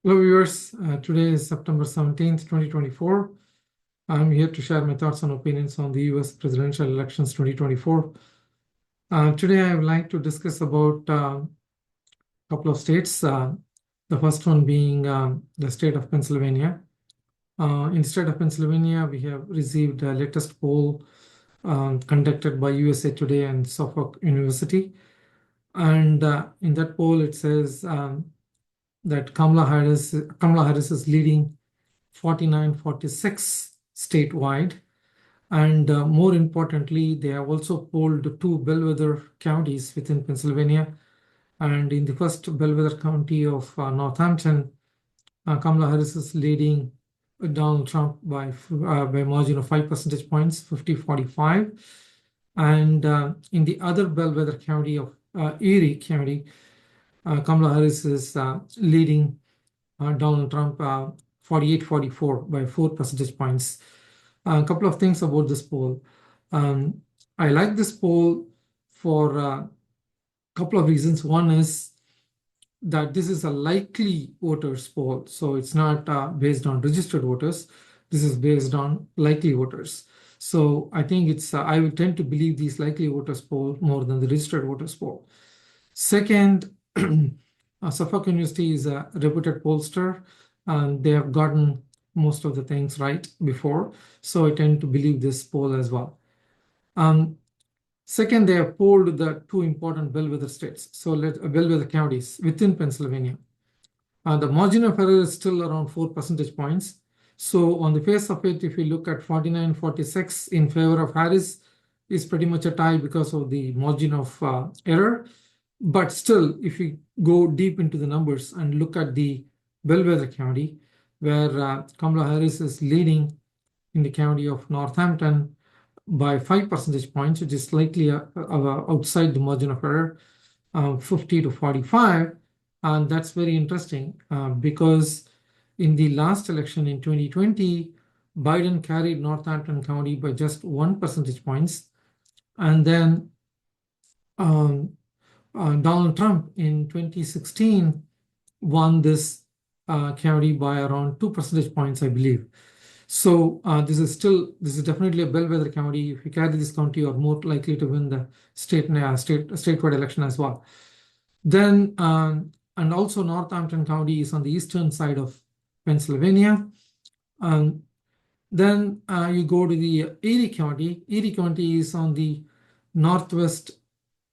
Hello viewers, today is September 17th, 2024. I'm here to share my thoughts and opinions on the US presidential elections 2024. Today I would like to discuss about a couple of states. The first one being the state of Pennsylvania. In the state of Pennsylvania, we have received the latest poll conducted by USA Today and Suffolk University. And in that poll, it says that Kamala Harris is leading 49-46 statewide. And more importantly, they have also polled two bellwether counties within Pennsylvania. And in the first bellwether county of Northampton, Kamala Harris is leading Donald Trump by a margin of 5 percentage points, 50-45. And in the other bellwether county of Erie County, Kamala Harris is leading Donald Trump 48-44 by 4 percentage points. A couple of things about this poll. I like this poll for a couple of reasons. One is that this is a likely voters poll. So it's not based on registered voters. This is based on likely voters. So I think I would tend to believe these likely voters poll more than the registered voters poll. Second, Suffolk University is a reputed pollster, and they have gotten most of the things right before. So I tend to believe this poll as well. Second, they have polled the two important bellwether states, so bellwether counties within Pennsylvania. The margin of error is still around 4 percentage points. So on the face of it, if you look at 49-46 in favor of Harris, is pretty much a tie because of the margin of error. But still, if you go deep into the numbers and look at the bellwether county, where Kamala Harris is leading in the county of Northampton by 5 percentage points, which is slightly outside the margin of error, 50-45. And that's very interesting because in the last election in 2020, Biden carried Northampton County by just 1 percentage points. And then Donald Trump in 2016 won this county by around 2 percentage points, I believe. So this is definitely a bellwether county. If you carry this county, you're more likely to win the statewide election as well. Then, and also Northampton County is on the eastern side of Pennsylvania. Then you go to the Erie County. Erie County is on the northwest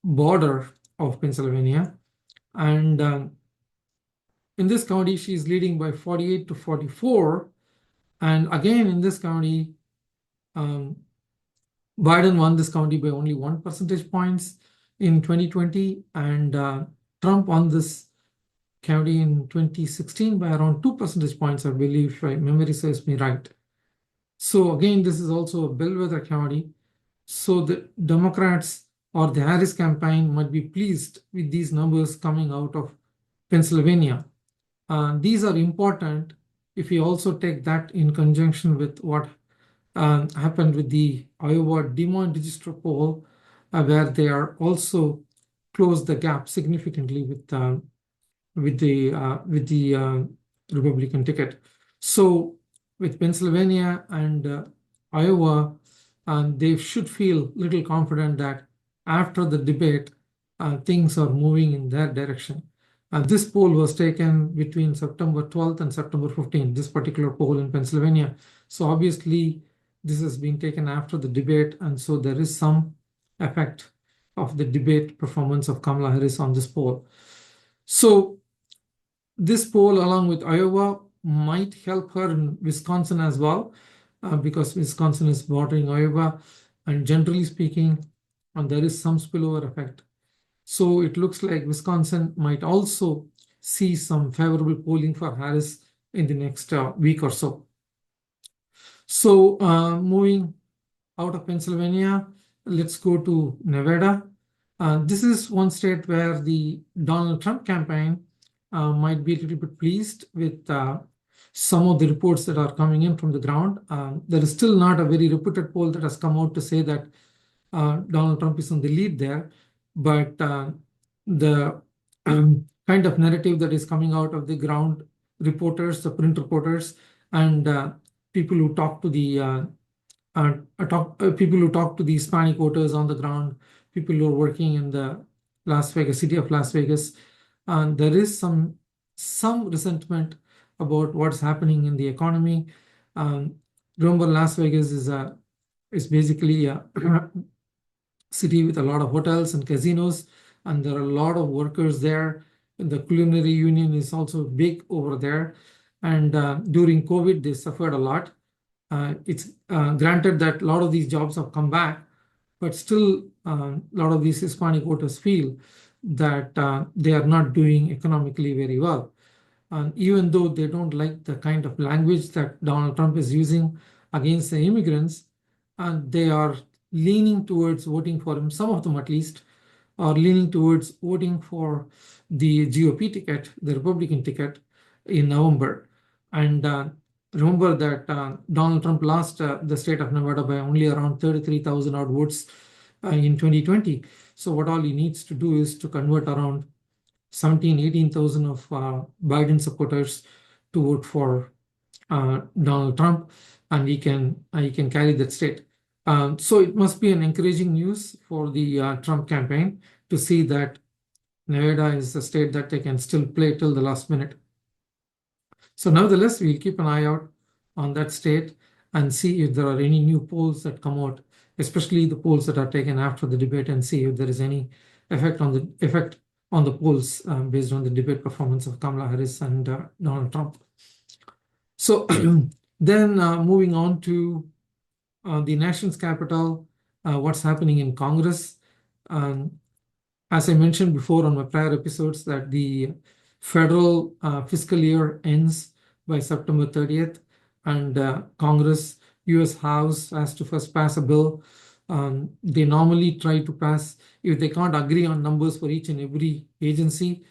border of Pennsylvania. And in this county, she's leading by 48-44. And again, in this county, Biden won this county by only 1 percentage points in 2020. And Trump won this county in 2016 by around 2 percentage points, I believe, if my memory serves me right. So again, this is also a bellwether county. So the Democrats or the Harris campaign might be pleased with these numbers coming out of Pennsylvania. These are important if you also take that in conjunction with what happened with the Iowa Des Moines Register poll, where they are also closed the gap significantly with the Republican ticket. So with Pennsylvania and Iowa, they should feel little confident that after the debate, things are moving in their direction. This poll was taken between September 12th and September 15th, this particular poll in Pennsylvania. So obviously, this has been taken after the debate, and so there is some effect of the debate performance of Kamala Harris on this poll. So this poll, along with Iowa, might help her in Wisconsin as well, because Wisconsin is bordering Iowa, and generally speaking, there is some spillover effect. So it looks like Wisconsin might also see some favorable polling for Harris in the next week or so. So moving out of Pennsylvania, let's go to Nevada. This is one state where the Donald Trump campaign might be a little bit pleased with some of the reports that are coming in from the ground. There is still not a very reputed poll that has come out to say that Donald Trump is on the lead there. But the kind of narrative that is coming out of the ground reporters, the print reporters, and people who talk to the people who talk to the Hispanic voters on the ground, people who are working in the Las Vegas city of Las Vegas, and there is some resentment about what's happening in the economy. Um, Remember, Las Vegas is basically a city with a lot of hotels and casinos, and there are a lot of workers there. The culinary union is also big over there, and during COVID, they suffered a lot. It's granted that a lot of these jobs have come back, but still, a lot of these Hispanic voters feel that they are not doing economically very well. And even though they don't like the kind of language that Donald Trump is using against the immigrants, and they are leaning towards voting for him, some of them at least, are leaning towards voting for the GOP ticket, the Republican ticket, in November. And remember that Donald Trump lost the state of Nevada by only around 33,000 odd votes in 2020. So what all he needs to do is to convert around 18,000 of Biden supporters to vote for Donald Trump, and he can carry that state. So it must be an encouraging news for the Trump campaign to see that Nevada is a state that they can still play till the last minute. So nevertheless, we'll keep an eye out on that state and see if there are any new polls that come out, especially the polls that are taken after the debate, and see if there is any effect on the polls based on the debate performance of Kamala Harris and Donald Trump. So then moving on to the nation's capital, what's happening in Congress. As I mentioned before on my prior episodes, that the federal fiscal year ends by September 30th, and Congress, US House has to first pass a bill. They normally try to pass, if they can't agree on numbers for each and every agency,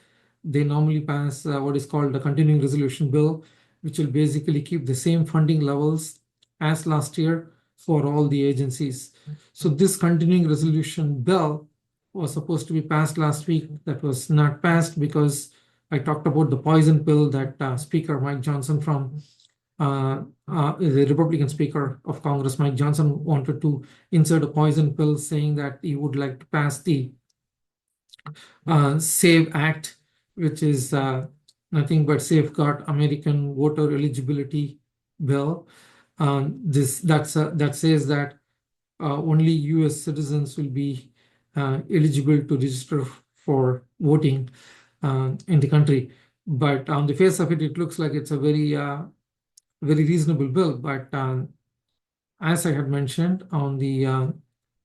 they normally pass what is called a continuing resolution bill, which will basically keep the same funding levels as last year for all the agencies. So this continuing resolution bill was supposed to be passed last week. That was not passed because I talked about the poison pill that Speaker Mike Johnson from the Republican Speaker of Congress, Mike Johnson, wanted to insert a poison pill, saying that he would like to pass the SAVE Act, which is nothing but Safeguard American Voter Eligibility Bill. That says that only US citizens will be eligible to register for voting in the country. But on the face of it, it looks like it's a very reasonable bill. But as I had mentioned on the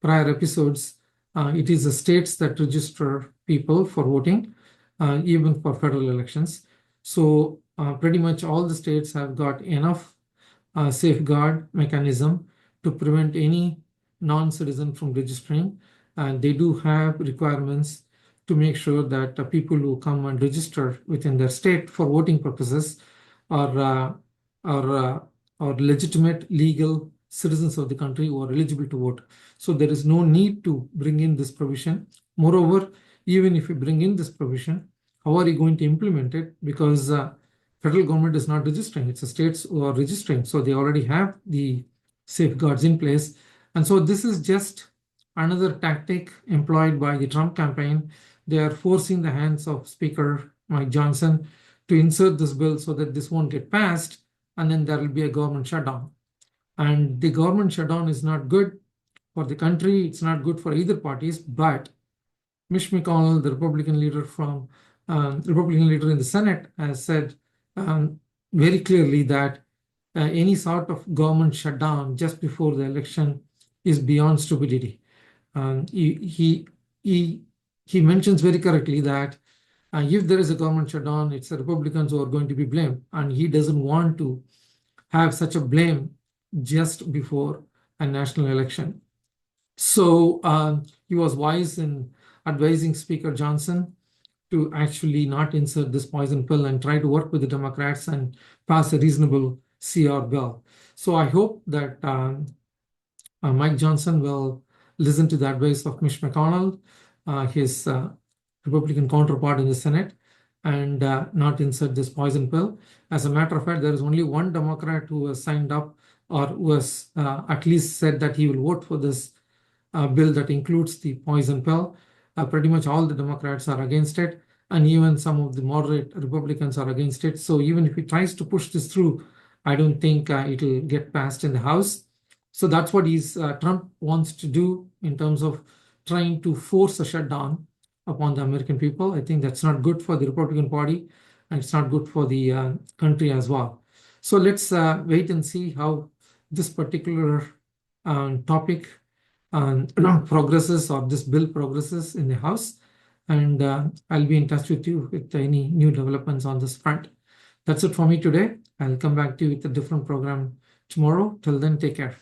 prior episodes, it is the states that register people for voting, even for federal elections. So pretty much all the states have got enough safeguard mechanism to prevent any non-citizen from registering. And they do have requirements to make sure that people who come and register within their state for voting purposes are legitimate legal citizens of the country who are eligible to vote. So there is no need to bring in this provision. Moreover, even if you bring in this provision, how are you going to implement it? Because federal government is not registering. It's the states who are registering. So they already have the safeguards in place. And so this is just another tactic employed by the Trump campaign. They are forcing the hands of Speaker Mike Johnson to insert this bill so that this won't get passed, and then there will be a government shutdown. And the government shutdown is not good for the country. It's not good for either parties. But Mitch McConnell, the Republican leader in the Senate, has said very clearly that any sort of government shutdown just before the election is beyond stupidity. He mentions very correctly that if there is a government shutdown, it's the Republicans who are going to be blamed, and he doesn't want to have such a blame just before a national election. So he was wise in advising Speaker Johnson to actually not insert this poison pill and try to work with the Democrats and pass a reasonable CR bill. So I hope that Mike Johnson will listen to the advice of Mitch McConnell, his Republican counterpart in the Senate, and not insert this poison pill. As a matter of fact, there is only one Democrat who has signed up or who has at least said that he will vote for this bill that includes the poison pill. Pretty much all the Democrats are against it, and even some of the moderate Republicans are against it. So even if he tries to push this through, I don't think it'll get passed in the House. So that's what Trump wants to do in terms of trying to force a shutdown upon the American people. I think that's not good for the Republican Party, and it's not good for the country as well. So let's wait and see how this particular topic progresses, or this bill progresses in the House. And I'll be in touch with you with any new developments on this front. That's it for me today. I'll come back to you with a different program tomorrow. Till then, take care.